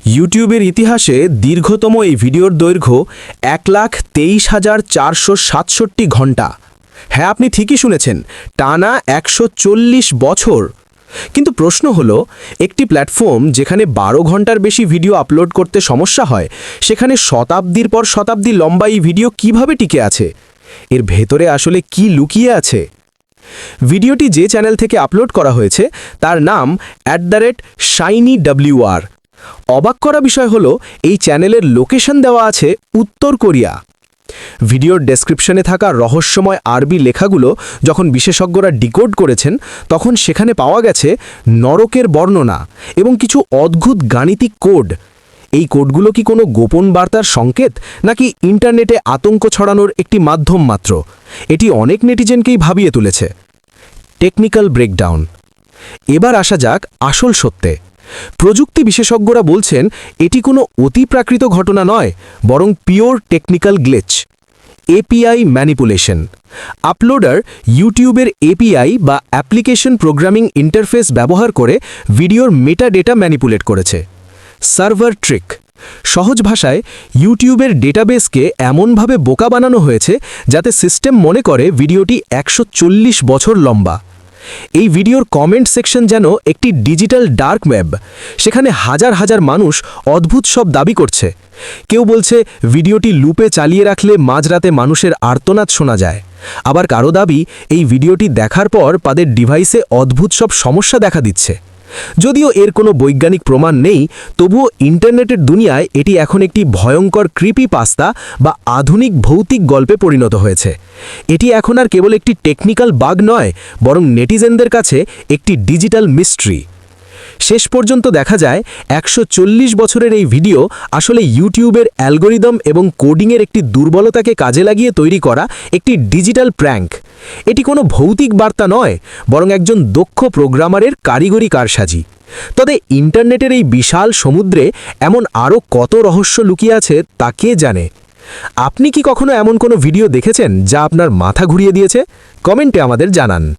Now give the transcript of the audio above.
ইউটিউবের ইতিহাসে দীর্ঘতম এই ভিডিওর দৈর্ঘ্য 1,23,467 ঘন্টা। হ্যাঁ, আপনি ঠিকই শুনেছেন, টানা 140 বছর। কিন্তু প্রশ্ন হলো, একটি প্ল্যাটফর্ম যেখানে 12 ঘন্টার বেশি ভিডিও আপলোড করতে সমস্যা হয়, সেখানে শতাব্দীর পর শতাব্দী লম্বা এই ভিডিও কিভাবে টিকে আছে? এর ভেতরে আসলে কি লুকিয়ে আছে? ভিডিওটি যে চ্যানেল থেকে আপলোড করা হয়েছে তার নাম @ShinyWR। অবাক করা বিষয় হলো, এই চ্যানেলের লোকেশন দেওয়া আছে উত্তর কোরিয়া। ভিডিওর ডেসক্রিপশনে থাকা রহস্যময় আরবি লেখাগুলো যখন বিশেষজ্ঞরা ডিকোড করেছেন, তখন সেখানে পাওয়া গেছে নরকের বর্ণনা এবং কিছু অদ্ভুত গাণিতিক কোড। এই কোডগুলো কি কোনো গোপন বার্তার সংকেত, নাকি ইন্টারনেটে আতঙ্ক ছড়ানোর একটি মাধ্যম মাত্র? এটি অনেক নেটিজেনকেই ভাবিয়ে তুলেছে। Technical breakdown. এবার আসা যাক আসল সত্যে। প্রযুক্তি বিশেষজ্ঞরা বলছেন এটি কোনো অতিপ্রাকৃত ঘটনা নয়, বরং pure technical glitch. API manipulation. Uploader ইউটিউবের এপিআই বা অ্যাপ্লিকেশন প্রোগ্রামিং ইন্টারফেস ব্যবহার করে ভিডিওর মেটাডেটা ম্যানিপুলেট করেছে। Server trick. সহজ ভাষায়, ইউটিউবের ডেটাবেসকে এমনভাবে বোকা বানানো হয়েছে যাতে সিস্টেম মনে করে ভিডিওটি 140 বছর লম্বা। এই ভিডিওর কমেন্ট সেকশন যেন একটি ডিজিটাল ডার্ক ওয়েব। সেখানে হাজার হাজার মানুষ অদ্ভুত সব দাবি করছে। কেউ বলছে ভিডিওটি লুপে চালিয়ে রাখলে মাঝরাতে মানুষের আর্তনাদ শোনা যায়। আবার কারো দাবি, এই ভিডিওটি দেখার পর তাদের ডিভাইসে অদ্ভুত সব সমস্যা দেখা দিচ্ছে। যদিও এর কোনো বৈজ্ঞানিক প্রমাণ নেই, তবুও ইন্টারনেটের দুনিয়ায় এটি এখন একটি ভয়ঙ্কর ক্রিপিপাস্তা বা আধুনিক ভৌতিক গল্পে পরিণত হয়েছে। এটি এখন আর কেবল একটি টেকনিক্যাল বাগ নয়, বরং নেটিজেনদের কাছে একটি ডিজিটাল মিস্ট্রি। শেষ পর্যন্ত দেখা যায় 140 বছরের এই ভিডিও আসলে ইউটিউবের অ্যালগোরিদম এবং কোডিংয়ের একটি দুর্বলতাকে কাজে লাগিয়ে তৈরি করা একটি ডিজিটাল প্র্যাঙ্ক। এটি কোনো ভৌতিক বার্তা নয়, বরং একজন দক্ষ প্রোগ্রামারের কারিগরি কারসাজি। তবে ইন্টারনেটের এই বিশাল সমুদ্রে এমন আরও কত রহস্য লুকিয়ে আছে তা কে জানে। আপনি কি কখনো এমন কোনো ভিডিও দেখেছেন যা আপনার মাথা ঘুরিয়ে দিয়েছে? কমেন্টে আমাদের জানান।